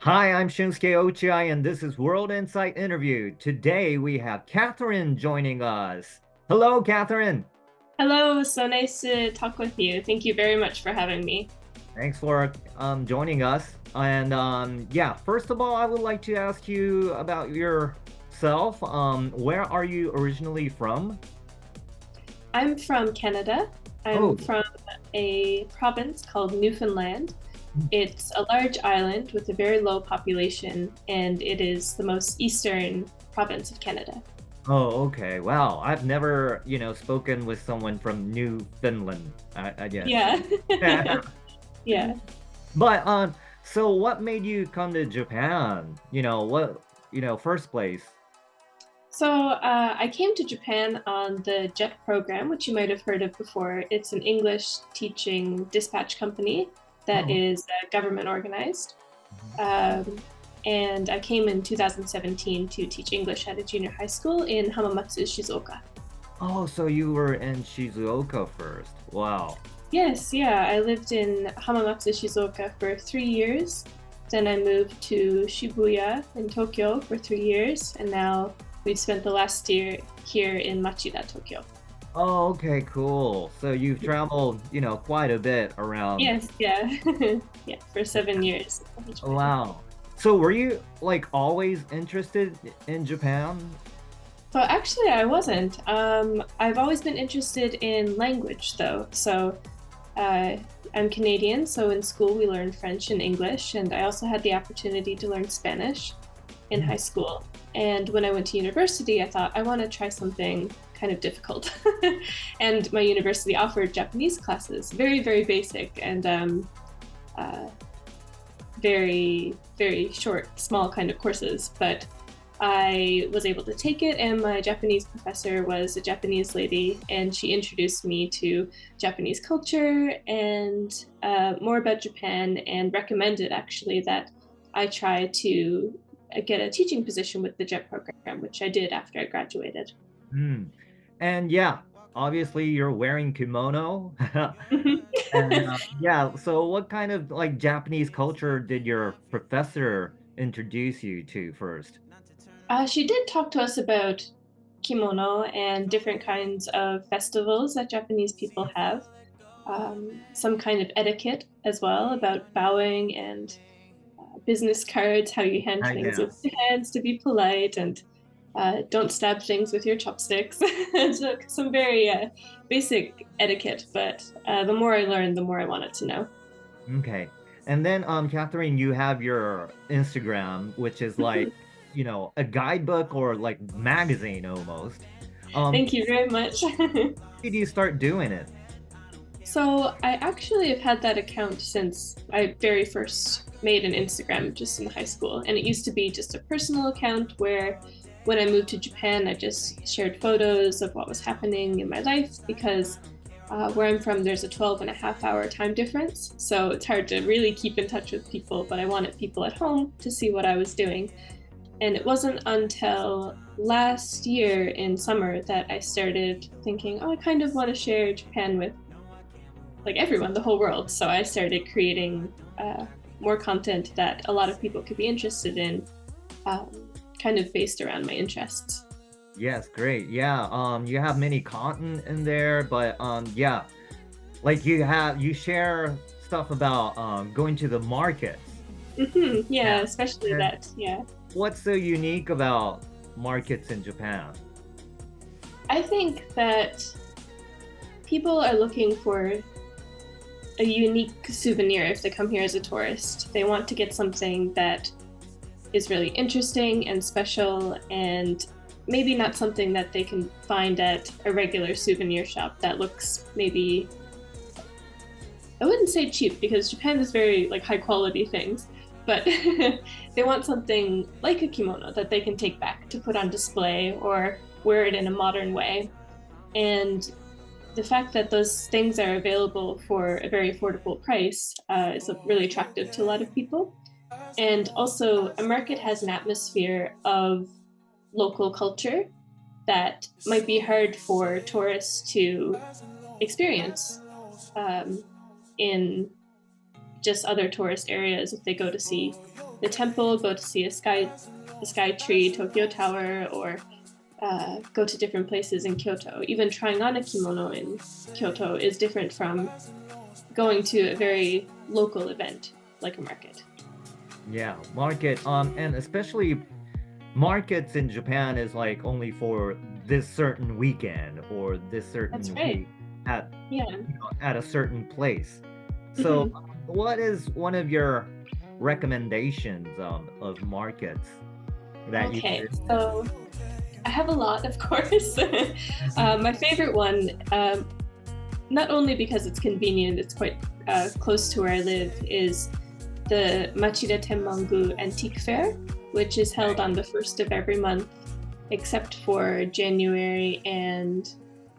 Hi, I'm Shunsuke Ochai, and this is World Insight Interview. Today we have Catherine joining us. Hello, Catherine. Hello, so nice to talk with you. Thank you very much for having me. Thanks for joining us. And yeah, first of all, I would like to ask you about yourself. Where are you originally from? I'm from Canada. I'm Oh, from a province called Newfoundland. It's a large island with a very low population, and it is the most eastern province of Canada. oh, okay. Wow, I've never, spoken with someone from New Finland, I guess. Yeah. Yeah. But so what made you come to Japan? First place? I came to Japan on the JET program, which you might have heard of before. It's an English teaching dispatch company that Oh. is government organized. Mhm. Um, and I came in 2017 to teach English at a junior high school in Hamamatsu, Shizuoka. Oh, so you were in Shizuoka first. Wow. Yes, yeah, I lived in Hamamatsu, Shizuoka for 3 years. Then I moved to Shibuya in Tokyo for 3 years, and now we've spent the last year here in Machida, Tokyo. Oh, okay, cool. So you've traveled, quite a bit around. Yes, yeah, yeah, for 7 years in Japan. Wow. So were you like always interested in Japan? So actually, I wasn't. I've always been interested in language, though. Uh, I'm Canadian, so in school we learned French and English, and I also had the opportunity to learn Spanish in Hmm. high school. And when I went to university, I thought I want to try something kind of difficult. And my university offered Japanese classes, very, very basic and uh, very, very short, small kind of courses. But I was able to take it, and my Japanese professor was a Japanese lady, and she introduced me to Japanese culture and more about Japan, and recommended actually that I try to get a teaching position with the JET program, which I did after I graduated. Hmm. And yeah, obviously you're wearing kimono. And yeah, so what kind of like Japanese culture did your professor introduce you to first? She did talk to us about kimono and different kinds of festivals that Japanese people have, some kind of etiquette as well about bowing and business cards, how you hand things Yeah. with your hands to be polite, and don't stab things with your chopsticks. So some very basic etiquette, but the more I learned, the more I wanted to know. Okay. And then Catherine, you have your Instagram, which is like, a guidebook or like magazine almost. Thank you When very much. did you start doing it? So I actually have had that account since I very first made an Instagram just in high school. And it used to be just a personal account where when I moved to Japan, I just shared photos of what was happening in my life because where I'm from, there's a 12 and a half hour time difference. So it's hard to really keep in touch with people, but I wanted people at home to see what I was doing. And it wasn't until last year in summer that I started thinking, oh, I kind of want to share Japan with like everyone, the whole world. So I started creating more content that a lot of people could be interested in, um, kind of based around my interests. Yes, great. Yeah, you have many content in there, but yeah, like you share stuff about going to the markets. Yeah, Yeah. especially And that. Yeah, what's so unique about markets in Japan? I think that people are looking for a unique souvenir if they come here as a tourist. They want to get something that is really interesting and special and maybe not something that they can find at a regular souvenir shop that looks maybe, I wouldn't say cheap because Japan is very like high quality things, but they want something like a kimono that they can take back to put on display or wear it in a modern way. And the fact that those things are available for a very affordable price is really attractive to a lot of people. And also, a market has an atmosphere of local culture that might be hard for tourists to experience in just other tourist areas if they go to see the temple, go to see a sky tree, Tokyo Tower, or go to different places in Kyoto. Even trying on a kimono in Kyoto is different from going to a very local event like a market. Yeah, market. And especially markets in Japan is like only for this certain weekend or this That's certain right. week at Yeah. at a certain place. So, Hmm. what is one of your recommendations of markets that you Okay, visit? so I have a lot, of course. Mhm. My favorite one, not only because it's convenient, it's quite close to where I live, is the Machida Tenmangu Antique Fair, which is held on the first of every month, except for January and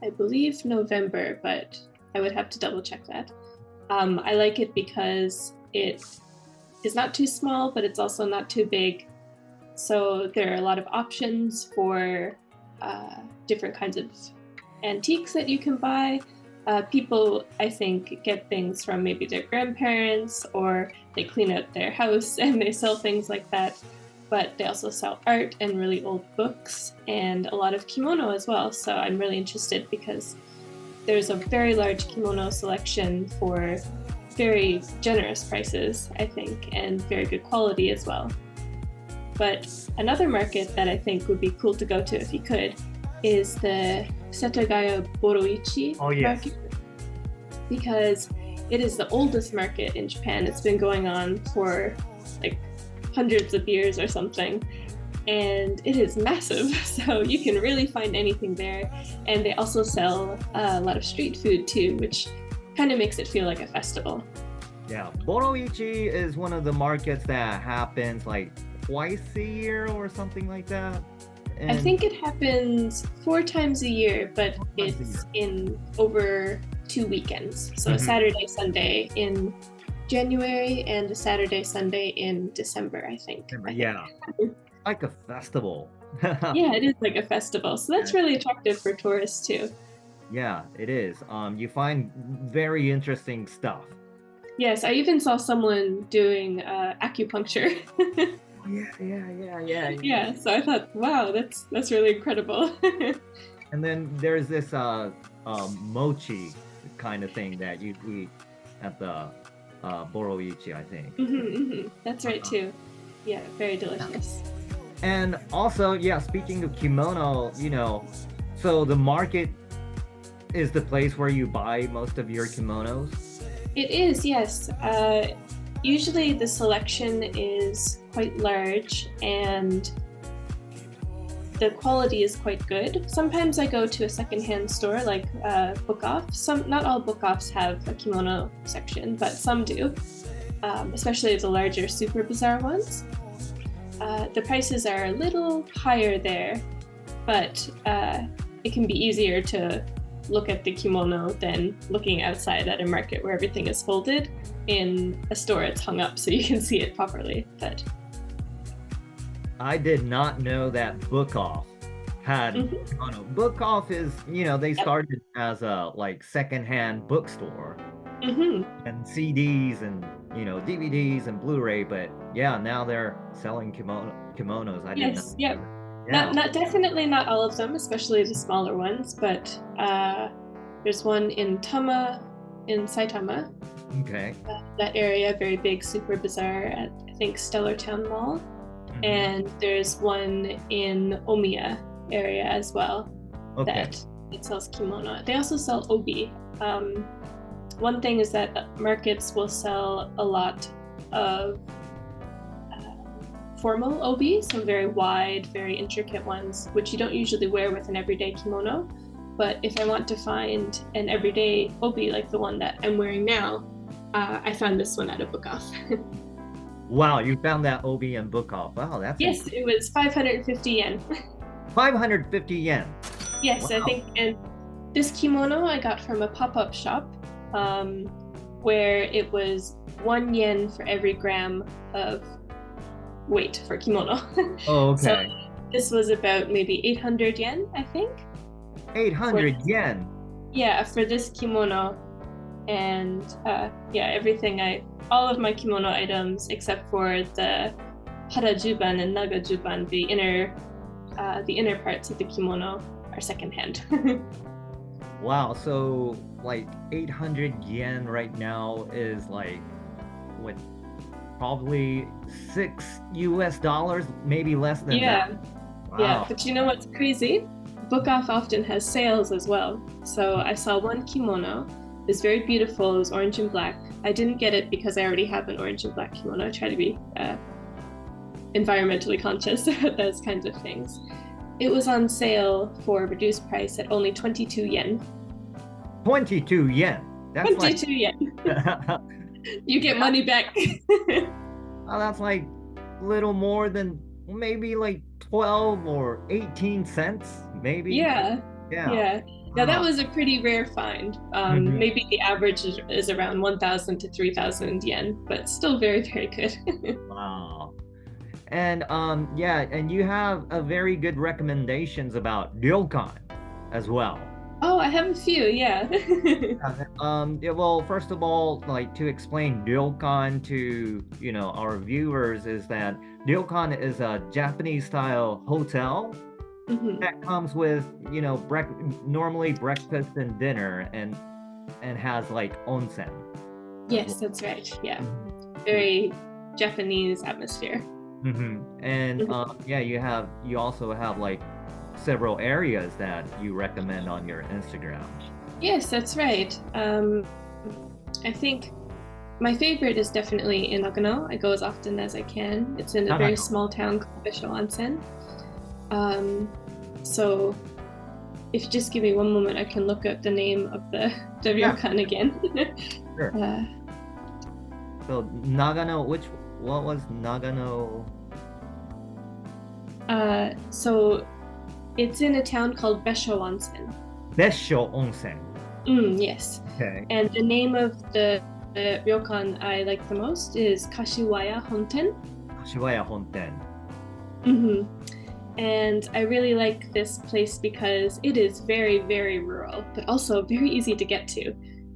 I believe November, but I would have to double check that. I like it because it is not too small, but it's also not too big. So there are a lot of options for different kinds of antiques that you can buy. People, I think, get things from maybe their grandparents or they clean out their house and they sell things like that. But they also sell art and really old books and a lot of kimono as well. So I'm really interested because there's a very large kimono selection for very generous prices, I think, and very good quality as well. But another market that I think would be cool to go to if you could is the Setagaya Boroichi Oh yes. market because it is the oldest market in Japan. It's been going on for like hundreds of years or something. And it is massive, so you can really find anything there. And they also sell a lot of street food too, which kind of makes it feel like a festival. Yeah, Boroichi is one of the markets that happens like twice a year or something like that. I And think it happens 4 times a year, but once a it's year. in over 2 weekends. So a Mhm. Saturday, Sunday in January and a Saturday, Sunday in December, I think. Remember, I think. yeah, like a festival. Yeah, it is like a festival. So that's Yeah, really attractive for tourists too. yeah, it is. You find very interesting stuff. Yes, I even saw someone doing acupuncture. Oh, yeah, yeah, yeah, yeah. Yeah, so I thought, wow, that's really incredible. And then there's this mochi kind of thing that you eat at the Boroichi, I think. That's right Uh, too. Yeah, very delicious. and also, yeah, speaking of kimono, so the market is the place where you buy most of your kimonos. It is, yes. Usually the selection is quite large and the quality is quite good. Sometimes I go to a secondhand store like Book Off. Not all Book Offs have a kimono section, but some do, especially the larger super bizarre ones. The prices are a little higher there, but it can be easier to look at the kimono than looking outside at a market where everything is folded. In a store, it's hung up so you can see it properly. But I did not know that Book Off had mhm, kimono. Book Off is, they yep. started as a like secondhand bookstore Hmm. and CDs and DVDs and Blu-ray, but yeah, now they're selling kimonos. I did not Yes, know yep. that. Not Yeah. not definitely not all of them, especially the smaller ones, but there's one in Tama, in Saitama, Okay. that area, very big, super bizarre at I think Stellar Town Mall, Hmm. and there's one in Omiya area as well Okay. that it sells kimono. They also sell obi. Um, One thing is that markets will sell a lot of formal obi, some very wide, very intricate ones, which you don't usually wear with an everyday kimono. But if I want to find an everyday obi like the one that I'm wearing now, I found this one at a book off. Wow, you found that Obi and Book Off. Wow, that's Yes, incredible. it was 550 yen. 550 yen. Yes, I Wow. think, and this kimono I got from a pop up shop where it was 1 yen for every gram of weight for kimono. Oh, So okay. this was about maybe 800 yen, I think, for 800 this, yen. yeah, for this kimono. And yeah, all of my kimono items except for the harajuban and nagajuban, the inner parts of the kimono, are secondhand. Wow, so like 800 yen right now is like what, probably $6, maybe less than that. Yeah, yeah. Wow. But you know what's crazy? Book Off often has sales as well. So I saw one kimono. It was very beautiful. It was orange and black. I didn't get it because I already have an orange and black kimono. I try to be environmentally conscious about those kinds of things. It was on sale for reduced price at only 22 yen. 22 yen. That's like 22 yen. that, You get money back. that's like little more than maybe like 12 or 18 cents, maybe. Yeah, Yeah. yeah. Now that Wow. was a pretty rare find. Mhm. Maybe the average is around 1,000 to 3,000 yen, but still very, very good. Wow. And yeah, and you have a very good recommendations about ryokan as well. Oh, I have a few, yeah. Yeah, well, first of all, like to explain ryokan to, our viewers is that ryokan is a Japanese style hotel Mhm. that comes with, normally breakfast and dinner and has like onsen as Yes, well. that's right. Yeah. Mhm. Very Japanese atmosphere. And Mhm. yeah, you also have like several areas that you recommend on your Instagram. Yes, that's right. I think my favorite is definitely in Nagano. I go as often as I can. It's in a very Nagano. small town called Bisho Onsen. Um, so if you just give me one moment, I can look up the name of the Yeah, ryokan again. sure. uh, So Nagano, what was Nagano? so it's in a town called Besho Onsen. Bessho Onsen. Yes. Okay. And the name of the ryokan I like the most is Kashiwaya Honten. Kashiwaya Honten. hmm And I really like this place because it is very, very rural, but also very easy to get to.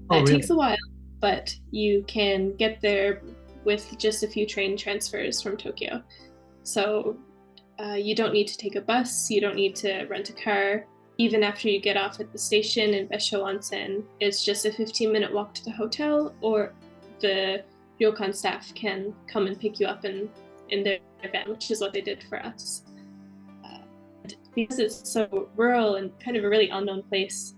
Oh, It takes really? a while, but you can get there with just a few train transfers from Tokyo. So you don't need to take a bus, you don't need to rent a car. Even after you get off at the station in Besho Onsen, it's just a 15-minute walk to the hotel, or the ryokan staff can come and pick you up in their van, which is what they did for us. Because it's so rural and kind of a really unknown place,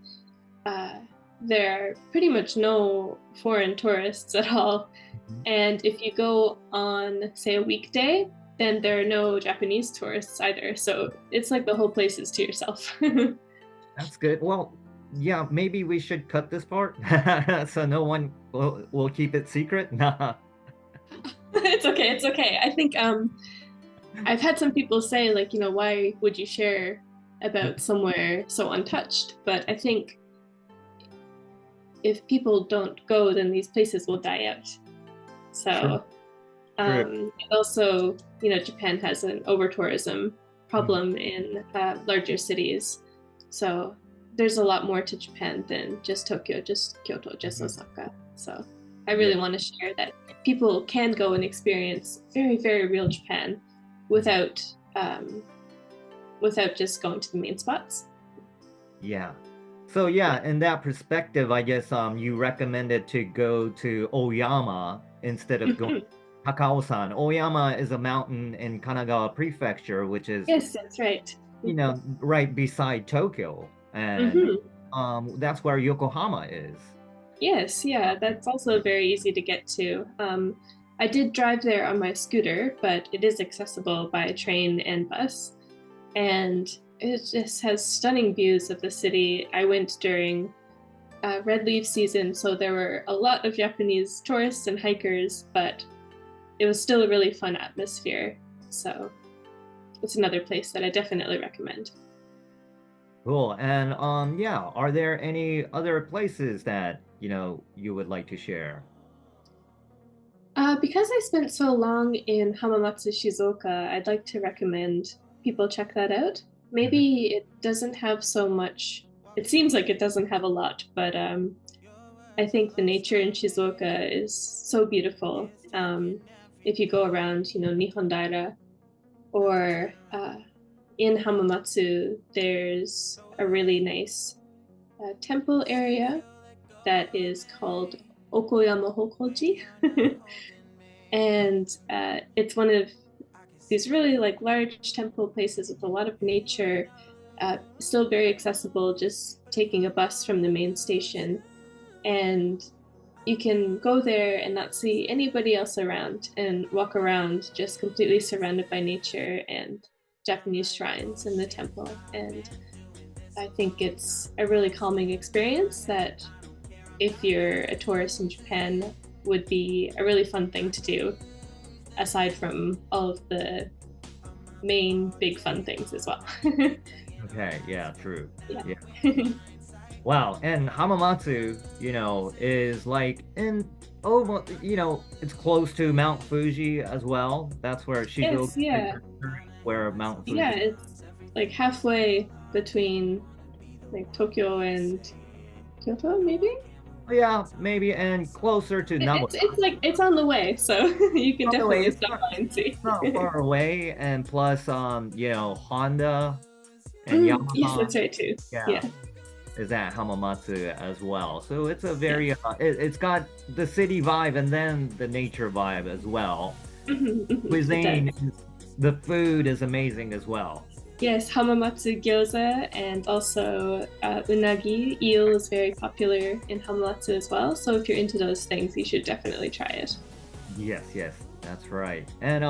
uh, there are pretty much no foreign tourists at all. Mhm. And if you go on, say, a weekday, then there are no Japanese tourists either. So it's like the whole place is to yourself. That's good. Well, yeah, maybe we should cut this part so no one will keep it secret. Nah. It's okay. It's okay. I think I've had some people say, like, why would you share about somewhere so untouched? But I think if people don't go, then these places will die out. True, So true. also, Japan has an over tourism Mhm. problem in larger cities. So there's a lot more to Japan than just Tokyo, just Kyoto, just Mhm. Osaka. So I Yeah. really want to share that people can go and experience very, very real Japan Mhm. without without just going to the main spots. Yeah. So yeah, Yeah. in that perspective, I guess you recommended to go to Oyama instead of going to Takao-san. Oyama is a mountain in Kanagawa Prefecture, which is, Yes, that's right. right beside Tokyo, and Mm-hmm. that's where Yokohama is. Yes, yeah, that's also very easy to get to. I did drive there on my scooter, but it is accessible by train and bus. And it just has stunning views of the city. I went during red leaf season, so there were a lot of Japanese tourists and hikers, but it was still a really fun atmosphere. So it's another place that I definitely recommend. Cool. And yeah, are there any other places that, you would like to share? Because I spent so long in Hamamatsu, Shizuoka, I'd like to recommend people check that out. Mhm. Maybe it doesn't have so much, it seems like it doesn't have a lot, but I think the nature in Shizuoka is so beautiful. If you go around, Nihondaira. Or in Hamamatsu, there's a really nice temple area that is called Okoyama Hokoji. And it's one of these really like large temple places with a lot of nature, still very accessible, just taking a bus from the main station. And you can go there and not see anybody else around and walk around just completely surrounded by nature and Japanese shrines in the temple. And I think it's a really calming experience that, if you're a tourist in Japan, would be a really fun thing to do, aside from all of the main big fun things as well. Okay, yeah, true. Yeah. Yeah. Wow, and Hamamatsu, is like in almost, it's close to Mount Fuji as well. That's where Shizuoka Yes, yeah. Prefecture, where Mount Yeah, Fuji. it's like halfway between like Tokyo and Kyoto, maybe. Yeah, maybe, and closer to Nagoya. It's like it's on the way, so you can By the way, definitely it's stop not, by and see. it's not far away, and plus, Honda and Yes, Yamaha, that's right too. yeah, Yeah. is at Hamamatsu as well. So it's a Yeah. very, it's got the city vibe and then the nature vibe as well. It does. Cuisine, the food is amazing as well. Yes, Hamamatsu gyoza and also unagi eel is very popular in Hamamatsu as well. So if you're into those things, you should definitely try it. Yes, yes, that's right. And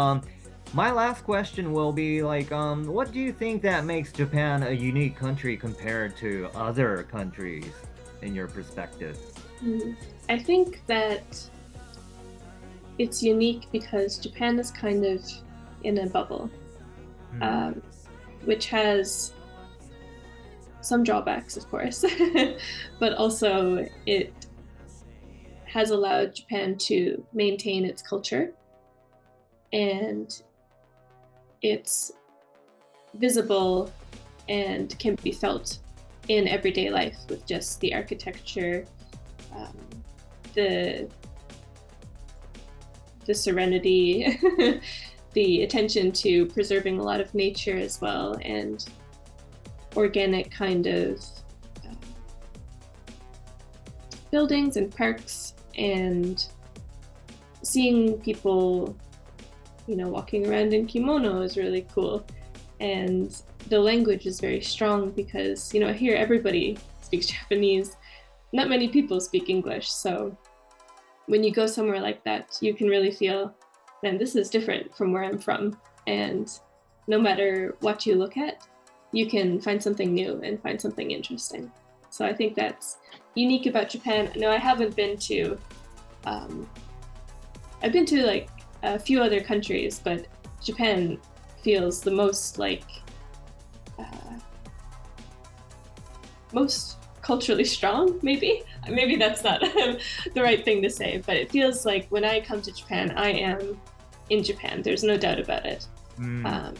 my last question will be like, what do you think that makes Japan a unique country compared to other countries in your perspective? Mm. I think that it's unique because Japan is kind of in a bubble, Hmm. um, which has some drawbacks, of course, but also it has allowed Japan to maintain its culture, and it's visible and can be felt in everyday life with just the architecture, um, the the serenity, the attention to preserving a lot of nature as well, and organic kind of uh, buildings and parks, and seeing people, walking around in kimono is really cool. And the language is very strong because, here everybody speaks Japanese. Not many people speak English. So when you go somewhere like that, you can really feel, man, this is different from where I'm from. And no matter what you look at, you can find something new and find something interesting. So I think that's unique about Japan. No, I haven't been to, um, I've been to like a few other countries, but Japan feels the most like, uh, most culturally strong, maybe that's not the right thing to say, but it feels like when I come to Japan, I am in Japan. There's no doubt about it. Mm. um,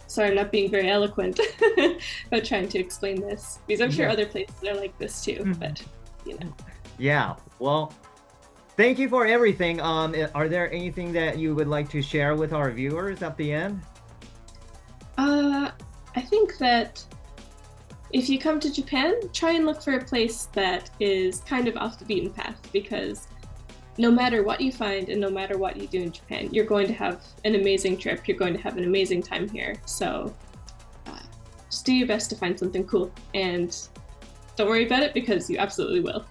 Sorry, I'm not being very eloquent about trying to explain this, because I'm sure Yeah. other places are like this too, but you know. Yeah. Well, thank you for everything. Are there anything that you would like to share with our viewers at the end? I think that if you come to Japan, try and look for a place that is kind of off the beaten path, because no matter what you find and no matter what you do in Japan, you're going to have an amazing trip. You're going to have an amazing time here. So uh, just do your best to find something cool, and don't worry about it because you absolutely will.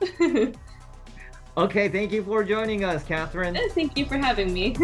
Okay, thank you for joining us, Catherine. Thank you for having me.